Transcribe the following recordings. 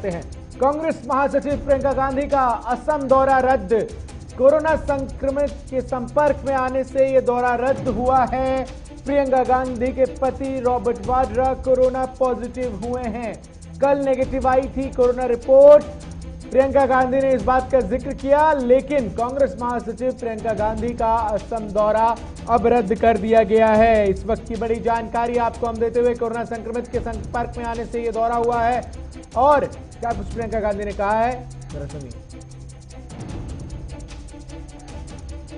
हैं। कांग्रेस महासचिव प्रियंका गांधी का असम दौरा रद्द। कोरोना संक्रमित के संपर्क में आने से यह दौरा रद्द हुआ है। प्रियंका गांधी के पति रॉबर्ट वाड्रा कोरोना पॉजिटिव हुए हैं। कल नेगेटिव आई थी कोरोना रिपोर्ट। प्रियंका गांधी ने इस बात का जिक्र किया, लेकिन कांग्रेस महासचिव प्रियंका गांधी का असम दौरा अब रद्द कर दिया गया है। इस वक्त की बड़ी जानकारी आपको हम देते हुए, कोरोना संक्रमित के संपर्क में आने से यह दौरा हुआ है और क्या कुछ प्रियंका गांधी ने कहा है, जरा सुनिए।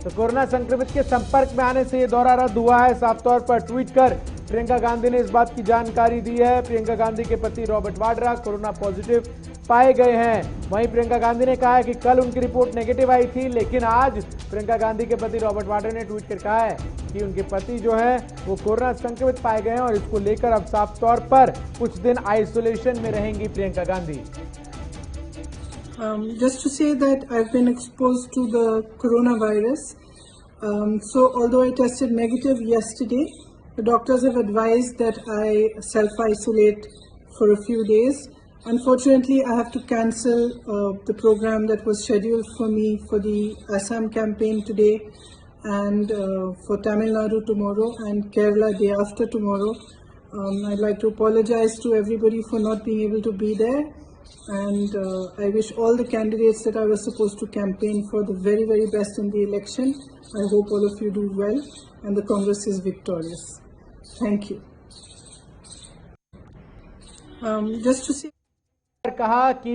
तो कोरोना संक्रमित के संपर्क में आने से यह दौरा रद्द हुआ है। साफ तौर पर ट्वीट कर प्रियंका गांधी ने इस बात की जानकारी दी है। प्रियंका गांधी के पति रॉबर्ट वाड्रा कोरोना पॉजिटिव पाए गए हैं। वहीं प्रियंका गांधी ने कहा है कि कल उनकी रिपोर्ट नेगेटिव आई थी, लेकिन आज प्रियंका गांधी के पति रॉबर्ट वाड्रा ने ट्वीट कर कहा है कि उनके पति जो है वो कोरोना संक्रमित पाए गए हैं और इसको लेकर अब साफ तौर पर कुछ दिन आइसोलेशन में रहेंगी Priyanka Gandhi. Just to say that I've been exposed to the coronavirus. So although I tested negative yesterday, the doctors have advised that I self-isolate for a few days. Unfortunately, I have to cancel the program that was scheduled for me for the Assam campaign today and for Tamil Nadu tomorrow and Kerala day after tomorrow. I'd like to apologize to everybody for not being able to be there. And I wish all the candidates that I was supposed to campaign for the very, very best in the election. I hope all of you do well and the Congress is victorious. Thank you. Just to say, कहा कि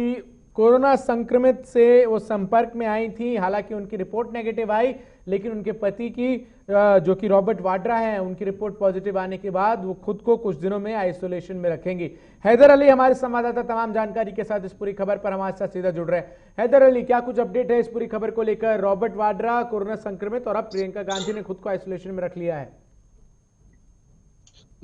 corona संक्रमित से वो संपर्क में आई थी, हालांकि उनकी रिपोर्ट नेगेटिव आई, लेकिन उनके पति की जो कि रॉबर्ट वाड्रा हैं, उनकी रिपोर्ट पॉजिटिव आने के बाद वो खुद को कुछ दिनों में आइसोलेशन में रखेंगी। हैदर अली हमारे संवाददाता तमाम जानकारी के साथ इस पूरी खबर पर हमारे साथ सीधा जुड़ रहे हैं। हैदर अली, क्या कुछ अपडेट है इस पूरी खबर को लेकर? रॉबर्ट वाड्रा कोरोना संक्रमित और अब प्रियंका गांधी ने खुद को आइसोलेशन में रख लिया है।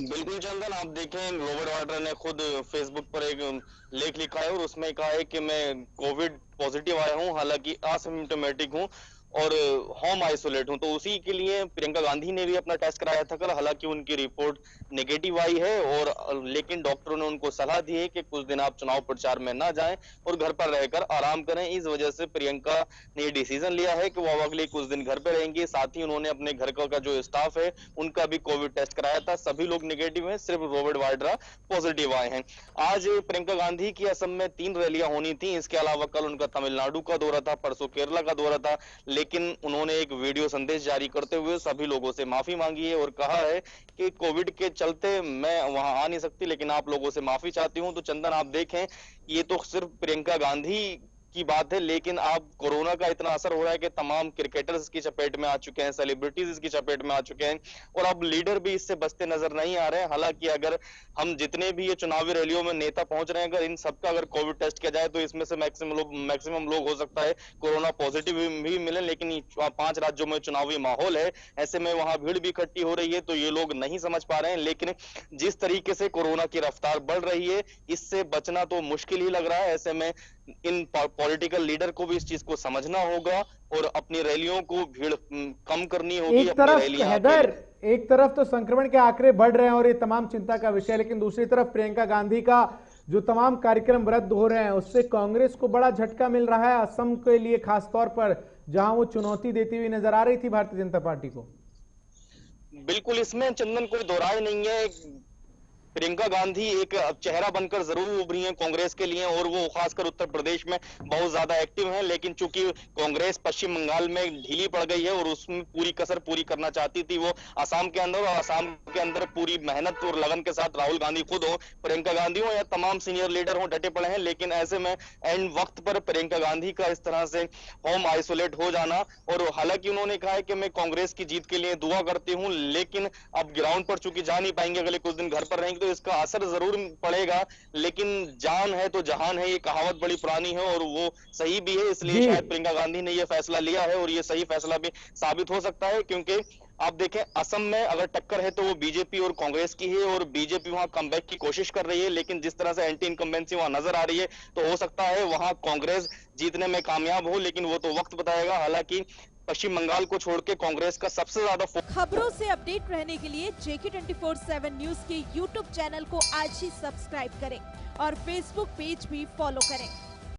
बिल्कुल चंदन, आप देखें रॉबर्ट वाड्रा ने खुद फेसबुक पर एक लेख लिखा है और उसमें कहा है कि मैं कोविड पॉजिटिव आया हूं, हालांकि असिम्प्टोमेटिक हूं और होम आइसोलेट हूं। तो उसी के लिए प्रियंका गांधी ने भी अपना टेस्ट कराया था कल, हालांकि उनकी रिपोर्ट नेगेटिव आई है और लेकिन डॉक्टरों ने उनको सलाह दी है कि कुछ दिन आप चुनाव प्रचार में ना जाएं और घर पर रहकर आराम करें। इस वजह से प्रियंका ने ये डिसीजन लिया है कि वो अब अगले कुछ दिन घर पे रहेंगे। साथ ही उन्होंने अपने घर का जो स्टाफ है उनका भी कोविड टेस्ट कराया था, सभी लोग नेगेटिव हैं, सिर्फ रॉबर्ट वाड्रा पॉजिटिव आए हैं। आज प्रियंका गांधी की असम में 3 रैलियां होनी थी, इसके अलावा कल उनका तमिलनाडु का दौरा था, परसों केरला का दौरा था, लेकिन उन्होंने एक वीडियो संदेश जारी करते हुए सभी लोगों से माफी मांगी है और कहा है कि कोविड के चलते मैं वहां आ नहीं सकती, लेकिन आप लोगों से माफी चाहती हूं। तो चंदन, आप देखें ये तो सिर्फ प्रियंका गांधी की बात है, लेकिन अब कोरोना का इतना असर हो रहा है कि तमाम क्रिकेटर्स की चपेट में आ चुके हैं, सेलिब्रिटीज इसकी चपेट में आ चुके हैं और अब लीडर भी इससे बचते नजर नहीं आ रहे हैं। हालांकि अगर हम जितने भी ये चुनावी रैलियों में नेता पहुंच रहे हैं, अगर इन सबका अगर कोविड टेस्ट किया जाए तो इसमें से मैक्सिमम लोग हो सकता है कोरोना पॉजिटिव भी मिले, लेकिन 5 राज्यों में चुनावी माहौल है, ऐसे में वहां भीड़ भी इकट्ठी हो रही है, तो ये लोग नहीं समझ पा रहे हैं। लेकिन जिस तरीके से कोरोना की रफ्तार बढ़ रही है, इससे बचना तो मुश्किल ही लग रहा है। ऐसे में इन पॉलिटिकल लीडर को भी इस चीज को समझना होगा और अपनी रैलियों को भीड़ कम करनी होगी। एक तरफ तो संक्रमण के आंकड़े बढ़ रहे हैं और ये तमाम चिंता का विषय है, लेकिन दूसरी तरफ प्रियंका गांधी का जो तमाम कार्यक्रम रद्द हो रहे हैं उससे कांग्रेस को बड़ा झटका मिल रहा है, असम के लिए खासतौर पर, जहां वो चुनौती देती हुई नजर आ रही थी भारतीय जनता पार्टी को। बिल्कुल, इसमें चंदन कोई दो राय नहीं है। प्रियंका गांधी एक चेहरा बनकर जरूर उभरी हैं कांग्रेस के लिए और वो खासकर उत्तर प्रदेश में बहुत ज्यादा एक्टिव हैं, लेकिन चूंकि कांग्रेस पश्चिम बंगाल में ढीली पड़ गई है और उसमें पूरी कसर पूरी करना चाहती थी वो असम के अंदर, और असम के अंदर पूरी मेहनत और लगन के साथ राहुल गांधी खुद हो, प्रियंका गांधी हो या तमाम सीनियर लीडर हो, डटे पड़े हैं। लेकिन ऐसे में एंड वक्त पर प्रियंका गांधी का इस तरह से होम आइसोलेट हो जाना, और हालांकि उन्होंने कहा है कि मैं कांग्रेस की जीत के लिए दुआ करती हूँ, लेकिन अब ग्राउंड पर चूंकि जा नहीं पाएंगे, अगले कुछ दिन घर पर रहेंगे तो इसका असर जरूर पड़ेगा। लेकिन जान है तो जहान है, ये कहावत बड़ी पुरानी है और वो सही भी है, इसलिए शायद प्रियंका गांधी ने ये फैसला लिया है और ये सही फैसला भी साबित हो सकता है। क्योंकि आप देखें असम में अगर टक्कर है तो वो बीजेपी और कांग्रेस की है और बीजेपी वहां कमबैक की कोशिश कर रही है, लेकिन जिस तरह से एंटी इनकम्बेंसी वहां नजर आ रही है तो हो सकता है वहां कांग्रेस जीतने में कामयाब हो, लेकिन वो तो वक्त बताएगा। हालांकि पश्चिम बंगाल को छोड़ के कांग्रेस का सबसे ज्यादा खबरों से अपडेट रहने के लिए JK 24/7 न्यूज के YouTube चैनल को आज ही सब्सक्राइब करें और Facebook पेज भी फॉलो करें।